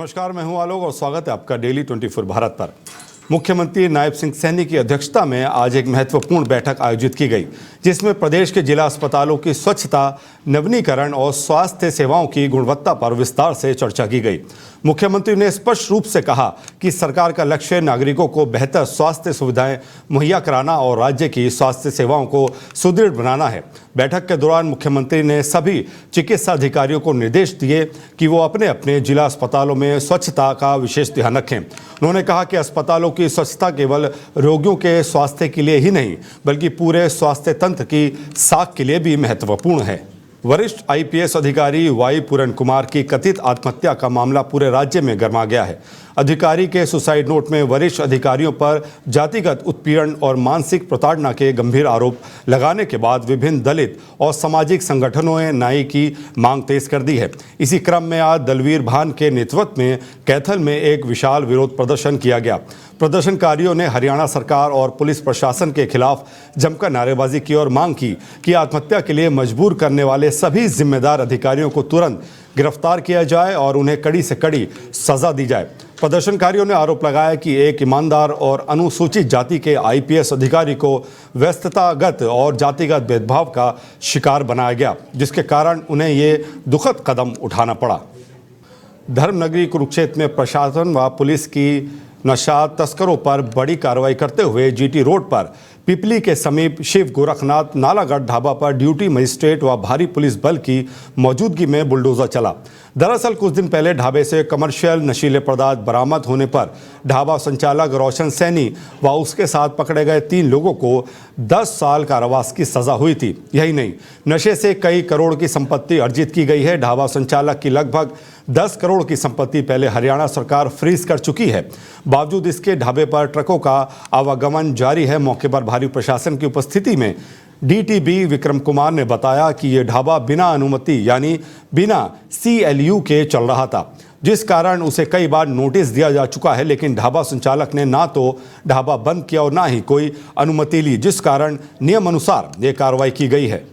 नमस्कार, मैं हूं आलोक और स्वागत है आपका डेली 24 भारत पर। मुख्यमंत्री नायब सिंह सैनी की अध्यक्षता में आज एक महत्वपूर्ण बैठक आयोजित की गई, जिसमें प्रदेश के जिला अस्पतालों की स्वच्छता, नवीनीकरण और स्वास्थ्य सेवाओं की गुणवत्ता पर विस्तार से चर्चा की गई। मुख्यमंत्री ने स्पष्ट रूप से कहा कि सरकार का लक्ष्य नागरिकों को बेहतर स्वास्थ्य सुविधाएं मुहैया कराना और राज्य की स्वास्थ्य सेवाओं को सुदृढ़ बनाना है। बैठक के दौरान मुख्यमंत्री ने सभी चिकित्सा अधिकारियों को निर्देश दिए कि वो अपने अपने जिला अस्पतालों में स्वच्छता का विशेष ध्यान रखें। उन्होंने कहा कि अस्पतालों की स्वच्छता केवल रोगियों के स्वास्थ्य के लिए ही नहीं, बल्कि पूरे स्वास्थ्य तंत्र की साख के लिए भी महत्वपूर्ण है। वरिष्ठ आईपीएस अधिकारी वाई पूरन कुमार की कथित आत्महत्या का मामला पूरे राज्य में गरमा गया है। अधिकारी के सुसाइड नोट में वरिष्ठ अधिकारियों पर जातिगत उत्पीड़न और मानसिक प्रताड़ना के गंभीर आरोप लगाने के बाद विभिन्न दलित और सामाजिक संगठनों ने न्याय की मांग तेज कर दी है। इसी क्रम में आज दलवीर भान के नेतृत्व में कैथल में एक विशाल विरोध प्रदर्शन किया गया। प्रदर्शनकारियों ने हरियाणा सरकार और पुलिस प्रशासन के खिलाफ जमकर नारेबाजी की और मांग की कि आत्महत्या के लिए मजबूर करने वाले सभी जिम्मेदार अधिकारियों को तुरंत गिरफ्तार किया जाए और उन्हें कड़ी से कड़ी सजा दी जाए। प्रदर्शनकारियों ने आरोप लगाया कि एक ईमानदार और अनुसूचित जाति के आईपीएस अधिकारी को व्यस्ततागत और जातिगत भेदभाव का शिकार बनाया गया, जिसके कारण उन्हें ये दुखद कदम उठाना पड़ा। धर्मनगरी कुरुक्षेत्र में प्रशासन व पुलिस की नशा तस्करों पर बड़ी कार्रवाई करते हुए जीटी रोड पर पिपली के समीप शिव गोरखनाथ नालागढ़ ढाबा पर ड्यूटी मजिस्ट्रेट व भारी पुलिस बल की मौजूदगी में बुलडोजर चला। दरअसल कुछ दिन पहले ढाबे से कमर्शियल नशीले पदार्थ बरामद होने पर ढाबा संचालक रोशन सैनी व उसके साथ पकड़े गए 3 लोगों को 10 साल कारावास की सजा हुई थी। यही नहीं, नशे से कई करोड़ की संपत्ति अर्जित की गई है। ढाबा संचालक की लगभग 10 करोड़ की संपत्ति पहले हरियाणा सरकार फ्रीज कर चुकी है। बावजूद इसके ढाबे पर ट्रकों का आवागमन जारी है। मौके पर भारी प्रशासन की उपस्थिति में डीटीबी विक्रम कुमार ने बताया कि यह ढाबा बिना अनुमति यानी बिना CLU के चल रहा था, जिस कारण उसे कई बार नोटिस दिया जा चुका है, लेकिन ढाबा संचालक ने ना तो ढाबा बंद किया और ना ही कोई अनुमति ली, जिस कारण नियम अनुसार ये कार्रवाई की गई है।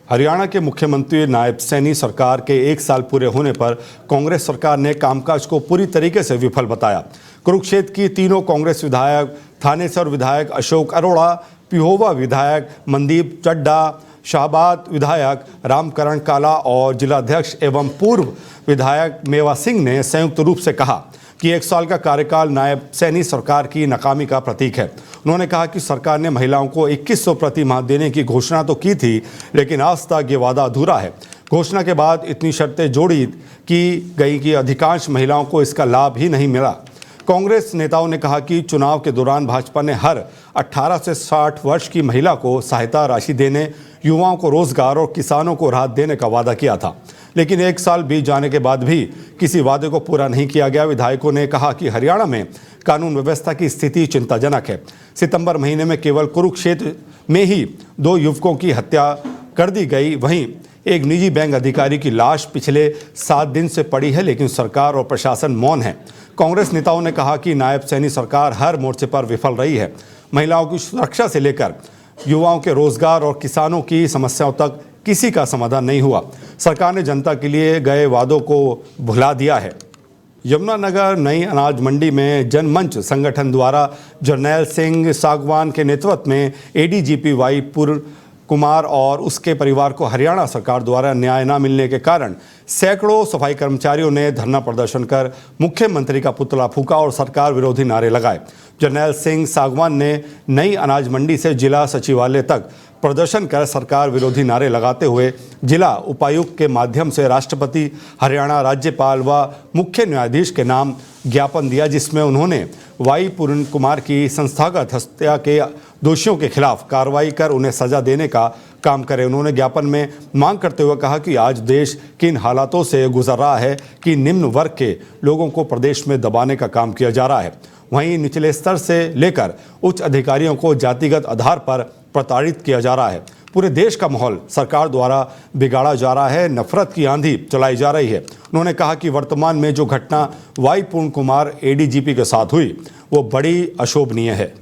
हरियाणा के मुख्यमंत्री नायब सैनी सरकार के 1 साल पूरे होने पर कांग्रेस सरकार ने कामकाज को पूरी तरीके से विफल बताया। कुरुक्षेत्र की तीनों कांग्रेस विधायक, थानेसर विधायक अशोक अरोड़ा, पिहोवा विधायक मनदीप चड्ढा, शाहबाद विधायक रामकरण काला और जिलाध्यक्ष एवं पूर्व विधायक मेवा सिंह ने संयुक्त रूप से कहा कि 1 साल का कार्यकाल नायब सैनी सरकार की नाकामी का प्रतीक है। उन्होंने कहा कि सरकार ने महिलाओं को 2100 प्रति माह देने की घोषणा तो की थी, लेकिन आज तक ये वादा अधूरा है। घोषणा के बाद इतनी शर्तें जोड़ी की गई कि अधिकांश महिलाओं को इसका लाभ ही नहीं मिला। कांग्रेस नेताओं ने कहा कि चुनाव के दौरान भाजपा ने हर 18 से 60 वर्ष की महिला को सहायता राशि देने, युवाओं को रोजगार और किसानों को राहत देने का वादा किया था, लेकिन 1 साल बीत जाने के बाद भी किसी वादे को पूरा नहीं किया गया। विधायकों ने कहा कि हरियाणा में कानून व्यवस्था की स्थिति चिंताजनक है। सितंबर महीने में केवल कुरुक्षेत्र में ही 2 युवकों की हत्या कर दी गई। वहीं एक निजी बैंक अधिकारी की लाश पिछले 7 दिन से पड़ी है, लेकिन सरकार और प्रशासन मौन है। कांग्रेस नेताओं ने कहा कि नायब सैनी सरकार हर मोर्चे पर विफल रही है। महिलाओं की सुरक्षा से लेकर युवाओं के रोजगार और किसानों की समस्याओं तक किसी का समाधान नहीं हुआ। सरकार ने जनता के लिए गए वादों को भुला दिया है। यमुनानगर नई अनाज मंडी में जनमंच संगठन द्वारा जर्नैल सिंह सागवान के नेतृत्व में ADGP वाई पूरन कुमार और उसके परिवार को हरियाणा सरकार द्वारा न्याय न मिलने के कारण सैकड़ों सफाई कर्मचारियों ने धरना प्रदर्शन कर मुख्यमंत्री का पुतला फूंका और सरकार विरोधी नारे लगाए। जर्नैल सिंह सागवान ने नई अनाज मंडी से जिला सचिवालय तक प्रदर्शन कर सरकार विरोधी नारे लगाते हुए जिला उपायुक्त के माध्यम से राष्ट्रपति, हरियाणा राज्यपाल व मुख्य न्यायाधीश के नाम ज्ञापन दिया, जिसमें उन्होंने वाई पूरन कुमार की संस्थागत हत्या के दोषियों के खिलाफ कार्रवाई कर उन्हें सजा देने का काम करे। उन्होंने ज्ञापन में मांग करते हुए कहा कि आज देश किन हालातों से गुजर रहा है कि निम्न वर्ग के लोगों को प्रदेश में दबाने का काम किया जा रहा है। वहीं निचले स्तर से लेकर उच्च अधिकारियों को जातिगत आधार पर प्रताड़ित किया जा रहा है। पूरे देश का माहौल सरकार द्वारा बिगाड़ा जा रहा है, नफरत की आंधी चलाई जा रही है। उन्होंने कहा कि वर्तमान में जो घटना वाई पूरन कुमार ADGP के साथ हुई वो बड़ी अशोभनीय है।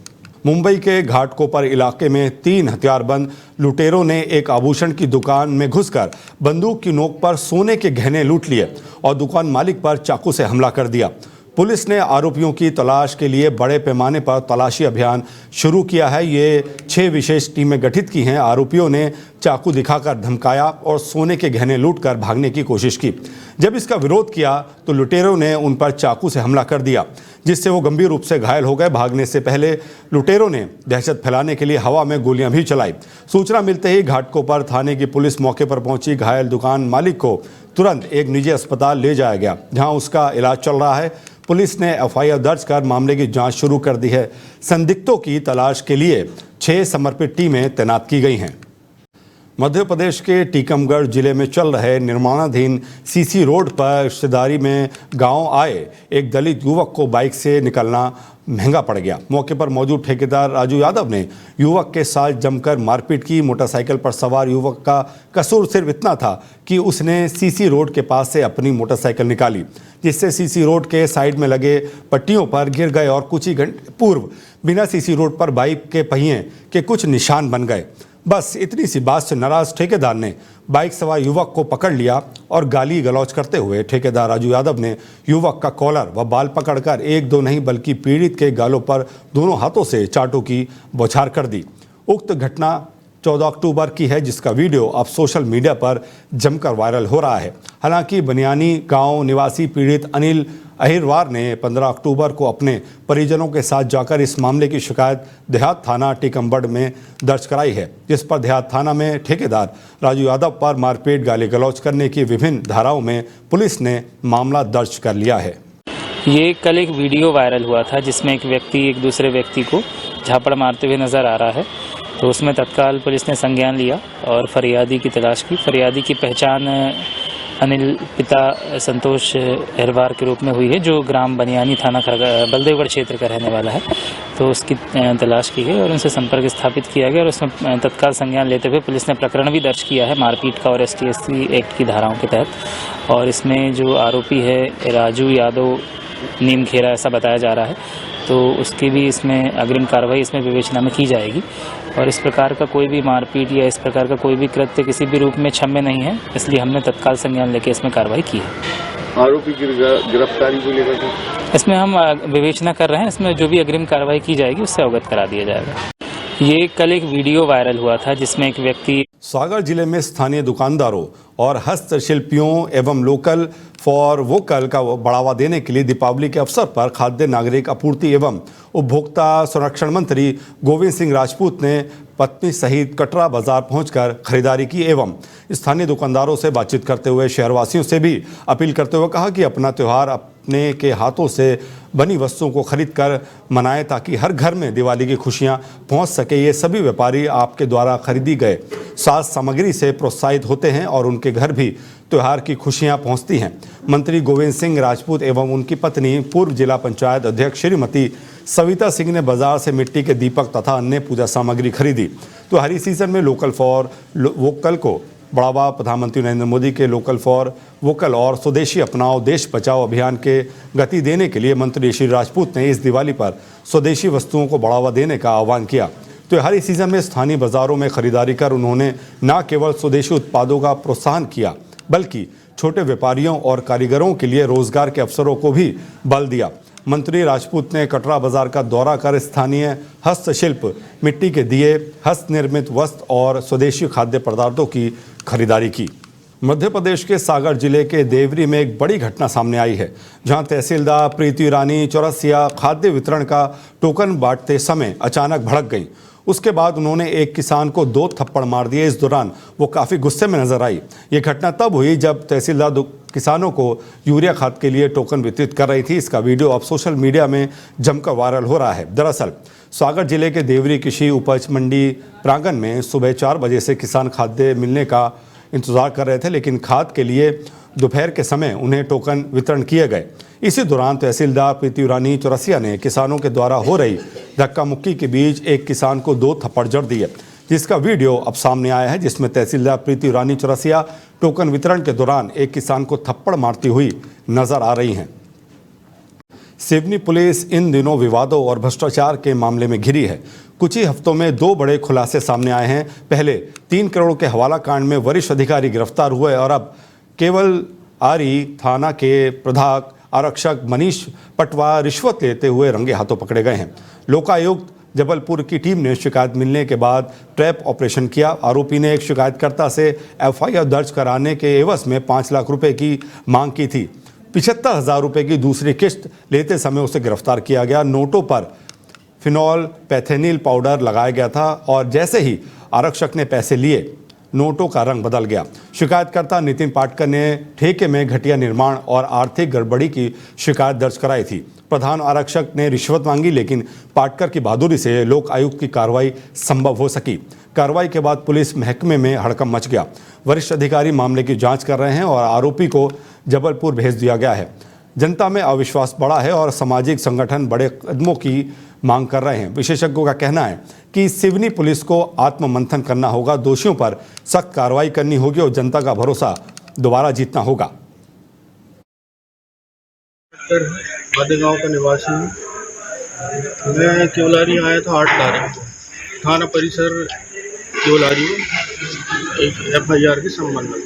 मुंबई के घाटकोपर इलाके में 3 हथियारबंद लुटेरों ने एक आभूषण की दुकान में घुसकर बंदूक की नोक पर सोने के गहने लूट लिए और दुकान मालिक पर चाकू से हमला कर दिया। पुलिस ने आरोपियों की तलाश के लिए बड़े पैमाने पर तलाशी अभियान शुरू किया है। ये 6 विशेष टीमें गठित की हैं। आरोपियों ने चाकू दिखाकर धमकाया और सोने के गहने लूटकर भागने की कोशिश की। जब इसका विरोध किया तो लुटेरों ने उन पर चाकू से हमला कर दिया, जिससे वो गंभीर रूप से घायल हो गए। भागने से पहले लुटेरों ने दहशत फैलाने के लिए हवा में गोलियां भी चलाई। सूचना मिलते ही घाटकोपर थाने की पुलिस मौके पर पहुंची। घायल दुकान मालिक को तुरंत एक निजी अस्पताल ले जाया गया, जहां उसका इलाज चल रहा है। पुलिस ने एफआईआर दर्ज कर मामले की जांच शुरू कर दी है। संदिग्धों की तलाश के लिए 6 समर्पित टीमें तैनात की गई हैं। मध्य प्रदेश के टीकमगढ़ जिले में चल रहे निर्माणाधीन सीसी रोड पर रिश्तेदारी में गांव आए एक दलित युवक को बाइक से निकलना महंगा पड़ गया। मौके पर मौजूद ठेकेदार राजू यादव ने युवक के साथ जमकर मारपीट की। मोटरसाइकिल पर सवार युवक का कसूर सिर्फ इतना था कि उसने सीसी रोड के पास से अपनी मोटरसाइकिल निकाली, जिससे सीसी रोड के साइड में लगे पट्टियों पर गिर गए और कुछ ही घंटे पूर्व बिना सीसी रोड पर बाइक के पहिए के कुछ निशान बन गए। बस इतनी सी बात से नाराज ठेकेदार ने बाइक सवार युवक को पकड़ लिया और गाली गलौज करते हुए ठेकेदार राजू यादव ने युवक का कॉलर व बाल पकड़कर 1-2 नहीं बल्कि पीड़ित के गालों पर दोनों हाथों से चाटों की बौछार कर दी। उक्त घटना 14 अक्टूबर की है, जिसका वीडियो अब सोशल मीडिया पर जमकर वायरल हो रहा है। हालांकि बनियानी गांव निवासी पीड़ित अनिल अहिरवार ने 15 अक्टूबर को अपने परिजनों के साथ जाकर इस मामले की शिकायत देहात थाना टीकमगढ़ में दर्ज कराई है, जिस पर देहात थाना में ठेकेदार राजू यादव पर मारपीट गाली गलौज करने की विभिन्न धाराओं में पुलिस ने मामला दर्ज कर लिया है। ये कल एक वीडियो वायरल हुआ था जिसमें एक व्यक्ति एक दूसरे व्यक्ति को झापड़ मारते हुए नजर आ रहा है, तो उसमें तत्काल पुलिस ने संज्ञान लिया और फरियादी की तलाश की। फरियादी की पहचान अनिल पिता संतोष अहिरवार के रूप में हुई है, जो ग्राम बनियानी थाना बलदेवगढ़ क्षेत्र का रहने वाला है। तो उसकी तलाश की गई और उनसे संपर्क स्थापित किया गया और उसमें तत्काल संज्ञान लेते हुए पुलिस ने प्रकरण भी दर्ज किया है मारपीट का और ST/SC एक्ट की धाराओं के तहत। और इसमें जो आरोपी है राजू यादव नीम खेरा ऐसा बताया जा रहा है, तो उसकी भी इसमें अग्रिम कार्रवाई इसमें विवेचना में की जाएगी। और इस प्रकार का कोई भी मारपीट या इस प्रकार का कोई भी कृत्य किसी भी रूप में क्षम्य नहीं है, इसलिए हमने तत्काल संज्ञान लेकर इसमें कार्रवाई की है। आरोपी की गिरफ्तारी को लेकर इसमें हम विवेचना कर रहे हैं, इसमें जो भी अग्रिम कार्रवाई की जाएगी उससे अवगत करा दिया जाएगा। ये कल एक वीडियो वायरल हुआ था जिसमें एक व्यक्ति सागर जिले में स्थानीय दुकानदारों और हस्तशिल्पियों एवं लोकल फॉर वोकल का बढ़ावा देने के लिए दीपावली के अवसर पर खाद्य नागरिक आपूर्ति एवं उपभोक्ता संरक्षण मंत्री गोविंद सिंह राजपूत ने पत्नी सहित कटरा बाजार पहुंचकर खरीदारी की एवं स्थानीय दुकानदारों से बातचीत करते हुए शहरवासियों से भी अपील करते हुए कहा कि अपना त्यौहार अपने के हाथों से बनी वस्तुओं को खरीद कर मनाएं, ताकि हर घर में दिवाली की खुशियां पहुंच सके। ये सभी व्यापारी आपके द्वारा खरीदी गए साज सामग्री से प्रोत्साहित होते हैं और उनके घर भी त्यौहार की खुशियां पहुंचती हैं। मंत्री गोविंद सिंह राजपूत एवं उनकी पत्नी पूर्व जिला पंचायत अध्यक्ष श्रीमती सविता सिंह ने बाजार से मिट्टी के दीपक तथा अन्य पूजा सामग्री खरीदी। त्योहारी सीजन में लोकल फॉर वोकल को बढ़ावा, प्रधानमंत्री नरेंद्र मोदी के लोकल फॉर वोकल और स्वदेशी अपनाओ देश बचाओ अभियान के गति देने के लिए मंत्री श्री राजपूत ने इस दिवाली पर स्वदेशी वस्तुओं को बढ़ावा देने का आह्वान किया। त्योहारी सीजन में स्थानीय बाजारों में खरीदारी कर उन्होंने न केवल स्वदेशी उत्पादों का प्रोत्साहन किया, बल्कि छोटे व्यापारियों और कारीगरों के लिए रोजगार के अवसरों को भी बल दिया। मंत्री राजपूत ने कटरा बाजार का दौरा कर स्थानीय हस्तशिल्प, मिट्टी के दिए, हस्त निर्मित वस्त्र और स्वदेशी खाद्य पदार्थों की खरीदारी की। मध्य प्रदेश के सागर जिले के देवरी में एक बड़ी घटना सामने आई है, जहां तहसीलदार प्रीति रानी चौरसिया खाद्य वितरण का टोकन बांटते समय अचानक भड़क गई। उसके बाद उन्होंने एक किसान को 2 थप्पड़ मार दिए। इस दौरान वो काफ़ी गुस्से में नजर आई। ये घटना तब हुई जब तहसीलदार किसानों को यूरिया खाद के लिए टोकन वितरित कर रही थी। इसका वीडियो अब सोशल मीडिया में जमकर वायरल हो रहा है। दरअसल सागर जिले के देवरी कृषि उपज मंडी प्रांगण में सुबह 4 बजे से किसान खाद्य मिलने का इंतजार कर रहे थे, लेकिन खाद के लिए दोपहर के समय उन्हें टोकन वितरण किए गए। इसी दौरान तहसीलदार प्रीति रानी चौरसिया ने किसानों के द्वारा हो रही धक्का मुक्की के बीच एक किसान को 2 थप्पड़ जड़ दिए, जिसका वीडियो अब सामने आया है, जिसमें तहसीलदार प्रीति रानी चौरसिया टोकन वितरण के दौरान एक किसान को थप्पड़ मारती हुई नजर आ रही हैं। सिवनी पुलिस इन दिनों विवादों और भ्रष्टाचार के मामले में घिरी है। कुछ ही हफ्तों में 2 बड़े खुलासे सामने आए हैं। पहले 3 करोड़ के हवाला कांड में वरिष्ठ अधिकारी गिरफ्तार हुए और अब केवल आरी थाना के प्रधान आरक्षक मनीष पटवा रिश्वत लेते हुए रंगे हाथों पकड़े गए हैं। लोकायुक्त जबलपुर की टीम ने शिकायत मिलने के बाद ट्रैप ऑपरेशन किया। आरोपी ने एक शिकायतकर्ता से एफआईआर दर्ज कराने के एवज में 5 लाख रुपए की मांग की थी। 75,000 रुपए की दूसरी किस्त लेते समय उसे गिरफ्तार किया गया। नोटों पर फिनॉल पैथेनिल पाउडर लगाया गया था और जैसे ही आरक्षक ने पैसे लिए नोटों का रंग बदल गया। शिकायतकर्ता नितिन पाटकर ने ठेके में घटिया निर्माण और आर्थिक गड़बड़ी की शिकायत दर्ज कराई थी। प्रधान आरक्षक ने रिश्वत मांगी, लेकिन पाटकर की बहादुरी से लोक आयुक्त की कार्रवाई संभव हो सकी। कार्रवाई के बाद पुलिस महकमे में हड़कंप मच गया। वरिष्ठ अधिकारी मामले की जांच कर रहे हैं और आरोपी को जबलपुर भेज दिया गया है। जनता में अविश्वास बढ़ा है और सामाजिक संगठन बड़े कदमों की मांग कर रहे हैं। विशेषज्ञों का कहना है कि सिवनी पुलिस को आत्ममंथन करना होगा, दोषियों पर सख्त कार्रवाई करनी होगी और जनता का भरोसा दोबारा जीतना होगा। गांव का निवासी हूँ। मैं केवलारी आया था 8 तारीख को थाना परिसर केवलारी में एक एफआईआर के संबंध में।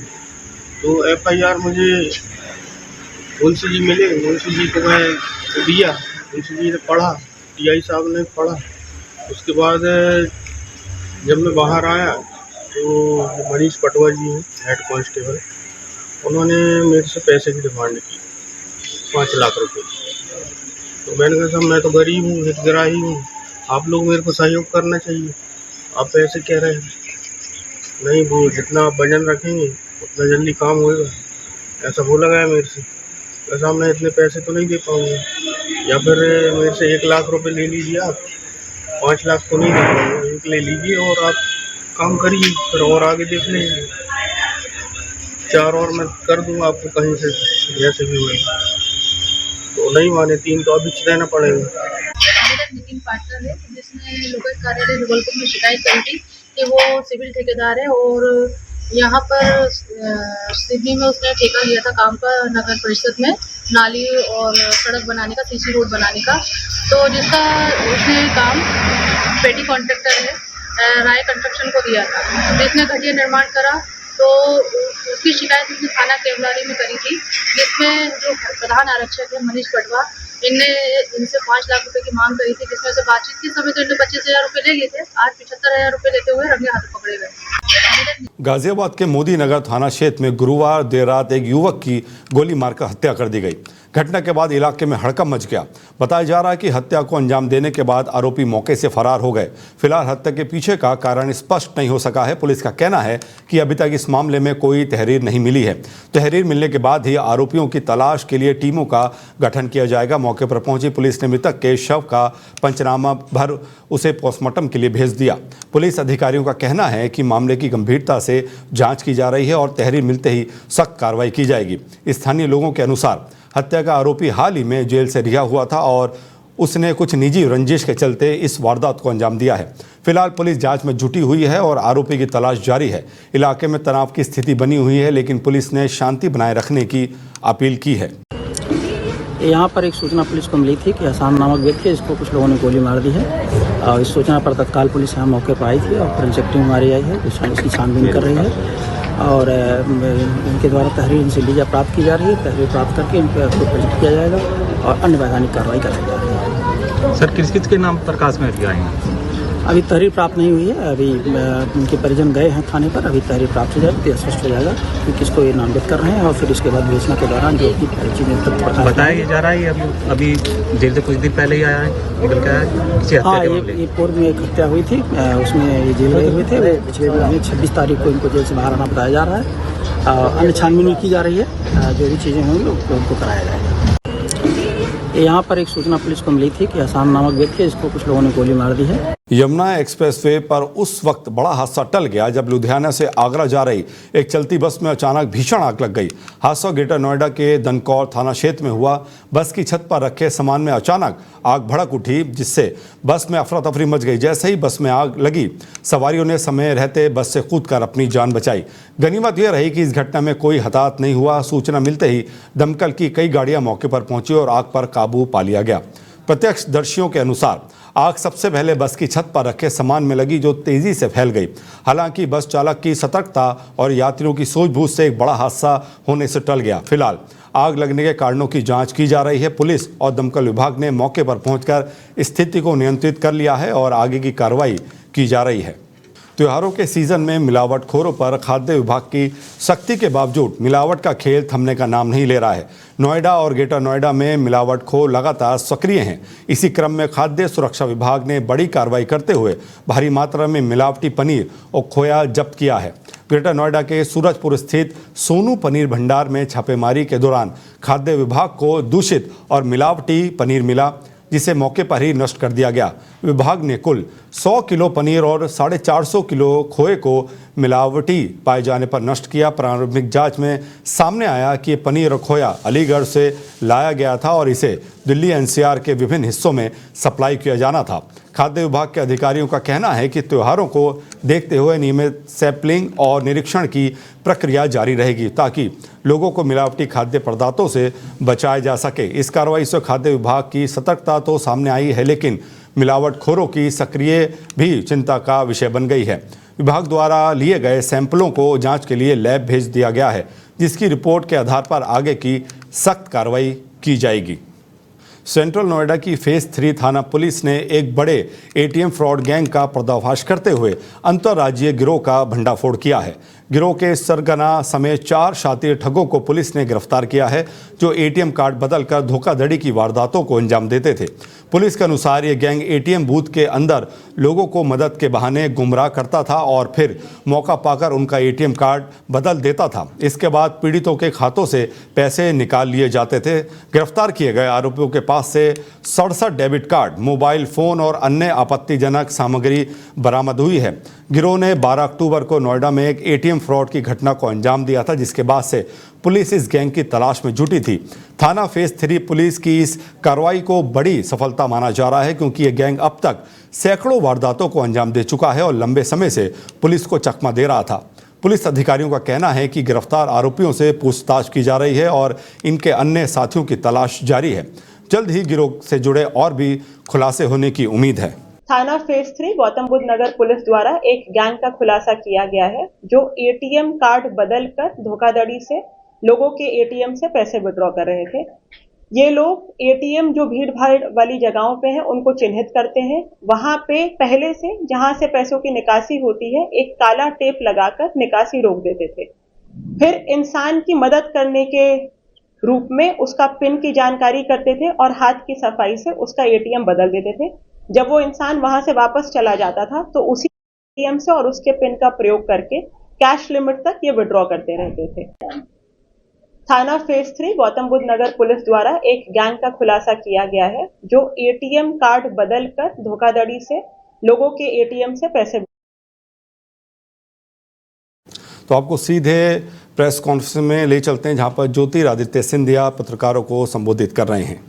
तो एफआईआर मुझे मुंशी जी मिले, मुंशी जी को मैं दिया, मुंशी जी ने पढ़ा, टीआई साहब ने पढ़ा। उसके बाद जब मैं बाहर आया तो मनीष पटवा जी हैं हेड कांस्टेबल, उन्होंने मेरे से पैसे की डिमांड की 5 लाख रुपए। तो मैंने कहा साहब मैं तो गरीब हूँ, हितग्राही हूँ, आप लोग मेरे को सहयोग करना चाहिए, आप पैसे कह रहे हैं। नहीं, वो जितना आप वजन रखेंगे उतना जल्दी काम होएगा, ऐसा बोला गया मेरे से। तो साहब मैं इतने पैसे तो नहीं दे पाऊँगा, या फिर मेरे से 1 लाख रुपए ले लीजिए आप, 5 लाख तो नहीं दे पाऊँगा, 1 ले लीजिए और आप काम करिए, फिर और आगे देख लेंगे, 4 और मैं कर दूँगा आपको कहीं से जैसे भी होगा। तो नहीं माने, 3 तो अभी देना पड़ेगा। नितिन पाटकर है, जिसने लोकायुक्त कार्यालय जबलपुर में शिकायत करी थी कि वो सिविल ठेकेदार है और यहाँ पर सिवनी में उसने ठेका लिया था काम का नगर परिषद में, नाली और सड़क बनाने का, सीसी रोड बनाने का। तो जिसका उसने काम पेटी कॉन्ट्रैक्टर है राय कंस्ट्रक्शन को दिया था, जिसने घटिया निर्माण करा। तो उसकी शिकायत उसने थाना केवलारी में करी थी, जिसमें जो प्रधान आरक्षक है मनीष पटवा, इनसे 5 लाख रुपए की मांग करी थी, जिसमें से बातचीत के समय तो इन्होंने 25,000 रुपए ले लिए थे। आज 75,000 रुपए लेते हुए रंगे हाथ पकड़े गए। गाजियाबाद के मोदी नगर थाना क्षेत्र में गुरुवार देर रात एक युवक की गोली मारकर हत्या कर दी गई। घटना के बाद इलाके में हड़कंप मच गया। बताया जा रहा है कि हत्या को अंजाम देने के बाद आरोपी मौके से फरार हो गए। फिलहाल हत्या के पीछे का कारण स्पष्ट नहीं हो सका है। पुलिस का कहना है कि अभी तक इस मामले में कोई तहरीर नहीं मिली है। तहरीर मिलने के बाद ही आरोपियों की तलाश के लिए टीमों का गठन किया जाएगा। मौके पर पहुंची पुलिस ने मृतक के शव का पंचनामा भर उसे पोस्टमार्टम के लिए भेज दिया। पुलिस अधिकारियों का कहना है कि मामले की गंभीरता से जांच की जा रही है और तहरीर मिलते ही सख्त कार्रवाई की जाएगी। स्थानीय लोगों के अनुसार हत्या का आरोपी हाल ही में जेल से रिहा हुआ था और उसने कुछ निजी रंजिश के चलते इस वारदात को अंजाम दिया है। फिलहाल पुलिस जांच में जुटी हुई है और आरोपी की तलाश जारी है। इलाके में तनाव की स्थिति बनी हुई है, लेकिन पुलिस ने शांति बनाए रखने की अपील की है। यहाँ पर एक सूचना पुलिस को मिली थी कि हसान नामक व्यक्ति है, इसको कुछ लोगों ने गोली मार दी है। और इस सूचना पर तत्काल पुलिस यहाँ मौके पर आई थी और फोरेंसिक टीम हमारी आई है, इसकी छानबीन कर रही है और इनके द्वारा तहरीर इनसे लीजा प्राप्त की जा रही है। तहरीर प्राप्त करके इन पर प्रेजिट किया जाएगा और अन्य वैधानिक कार्रवाई कराई जा रही है। सर किस के नाम प्रकाश में आएंगे? अभी तहरीर प्राप्त नहीं हुई है। अभी उनके परिजन गए हैं थाने पर, अभी तहरीर प्राप्त हो जाएगी तो स्पष्ट हो जाएगा कि किसको ये नामजद कर रहे हैं और फिर इसके बाद विवेचना के दौरान जो भी चीज़ें बताया जा रहा है। अभी जेल से कुछ दिन पहले ही आया है, निकल के आया है। हाँ, ये पूर्व में एक हत्या हुई थी, उसमें ये जेल गए हुए थे। वो पिछले महीने 26 तारीख को इनको जेल से बाहर आना बताया जा रहा है। अन्य छानबीन की जा रही है, जो भी चीज़ें होंगी उनको कराया जाएगा। यहाँ पर एक सूचना पुलिस को मिली थी कि हसान नामक व्यक्ति है, इसको कुछ लोगों ने गोली मार दी है। यमुना एक्सप्रेसवे पर उस वक्त बड़ा हादसा टल गया जब लुधियाना से आगरा जा रही एक चलती बस में अचानक भीषण आग लग गई। हादसा ग्रेटर नोएडा के दनकौर थाना क्षेत्र में हुआ। बस की छत पर रखे सामान में अचानक आग भड़क उठी, जिससे बस में अफरा तफरी मच गई। जैसे ही बस में आग लगी, सवारियों ने समय रहते बस से कूदकर अपनी जान बचाई। गनीमत यह रही कि इस घटना में कोई हताहत नहीं हुआ। सूचना मिलते ही दमकल की कई गाड़ियां मौके पर पहुंची और आग पर काबू पा लिया गया। प्रत्यक्षदर्शियों के अनुसार आग सबसे पहले बस की छत पर रखे सामान में लगी, जो तेजी से फैल गई। हालांकि बस चालक की सतर्कता और यात्रियों की सूझबूझ से एक बड़ा हादसा होने से टल गया। फिलहाल आग लगने के कारणों की जांच की जा रही है। पुलिस और दमकल विभाग ने मौके पर पहुंचकर स्थिति को नियंत्रित कर लिया है और आगे की कार्रवाई की जा रही है। त्योहारों के सीजन में मिलावटखोरों पर खाद्य विभाग की सख्ती के बावजूद मिलावट का खेल थमने का नाम नहीं ले रहा है। नोएडा और ग्रेटर नोएडा में मिलावटखोर लगातार सक्रिय हैं। इसी क्रम में खाद्य सुरक्षा विभाग ने बड़ी कार्रवाई करते हुए भारी मात्रा में मिलावटी पनीर और खोया जब्त किया है। ग्रेटर नोएडा के सूरजपुर स्थित सोनू पनीर भंडार में छापेमारी के दौरान खाद्य विभाग को दूषित और मिलावटी पनीर मिला, जिसे मौके पर ही नष्ट कर दिया गया। विभाग ने कुल 100 किलो पनीर और 450 किलो खोए को मिलावटी पाए जाने पर नष्ट किया। प्रारंभिक जांच में सामने आया कि ये पनीर और खोया अलीगढ़ से लाया गया था और इसे दिल्ली एनसीआर के विभिन्न हिस्सों में सप्लाई किया जाना था। खाद्य विभाग के अधिकारियों का कहना है कि त्योहारों को देखते हुए नियमित सैंपलिंग और निरीक्षण की प्रक्रिया जारी रहेगी, ताकि लोगों को मिलावटी खाद्य पदार्थों से बचाया जा सके। इस कार्रवाई से खाद्य विभाग की सतर्कता तो सामने आई है, लेकिन मिलावटखोरों की सक्रिय भी चिंता का विषय बन गई है। विभाग द्वारा लिए गए सैंपलों को जांच के लिए लैब भेज दिया गया है, जिसकी रिपोर्ट के आधार पर आगे की सख्त कार्रवाई की जाएगी। सेंट्रल नोएडा की फेज 3 थाना पुलिस ने एक बड़े एटीएम फ्रॉड गैंग का पर्दाफाश करते हुए अंतर्राज्यीय गिरोह का भंडाफोड़ किया है। गिरोह के सरगना समेत 4 शातिर ठगों को पुलिस ने गिरफ्तार किया है, जो एटीएम कार्ड बदलकर धोखाधड़ी की वारदातों को अंजाम देते थे। पुलिस के अनुसार ये गैंग एटीएम बूथ के अंदर लोगों को मदद के बहाने गुमराह करता था और फिर मौका पाकर उनका एटीएम कार्ड बदल देता था। इसके बाद पीड़ितों के खातों से पैसे निकाल लिए जाते थे। गिरफ्तार किए गए आरोपियों के पास से 67 डेबिट कार्ड, मोबाइल फोन और अन्य आपत्तिजनक सामग्री बरामद हुई है। गिरोह ने 12 अक्टूबर को नोएडा में एक एटीएम फ्रॉड की घटना को अंजाम दिया था, जिसके बाद से पुलिस इस गैंग की तलाश में जुटी थी। थाना फेज 3 पुलिस की इस कार्रवाई को बड़ी सफलता माना जा रहा है, क्योंकि ये गैंग अब तक सैकड़ों वारदातों को अंजाम दे चुका है और लंबे समय से पुलिस को चकमा दे रहा था। पुलिस अधिकारियों का कहना है कि गिरफ्तार आरोपियों से पूछताछ की जा रही है और इनके अन्य साथियों की तलाश जारी है। जल्द ही गिरोह से जुड़े और भी खुलासे होने की उम्मीद है। थाना फेज 3 गौतम बुद्ध नगर पुलिस द्वारा एक गैंग का खुलासा किया गया है, जो एटीएम कार्ड बदलकर धोखाधड़ी से लोगों के एटीएम से पैसे विड्रॉ कर रहे थे। ये लोग एटीएम जो भीड़ भाड़ वाली जगहों पे हैं, उनको चिन्हित करते हैं। वहां पे पहले से जहां से पैसों की निकासी होती है, एक काला टेप लगाकर निकासी रोक देते थे। फिर इंसान की मदद करने के रूप में उसका पिन की जानकारी करते थे और हाथ की सफाई से उसका एटीएम बदल देते थे। जब वो इंसान वहां से वापस चला जाता था, तो उसी एटीएम से और उसके पिन का प्रयोग करके कैश लिमिट तक ये विड्रॉ करते रहते थे। थाना फेज 3 गौतम बुद्ध नगर पुलिस द्वारा एक गैंग का खुलासा किया गया है, जो एटीएम कार्ड बदलकर धोखाधड़ी से लोगों के एटीएम से पैसे। तो आपको सीधे प्रेस कॉन्फ्रेंस में ले चलते हैं, जहां पर ज्योतिरादित्य सिंधिया पत्रकारों को संबोधित कर रहे हैं।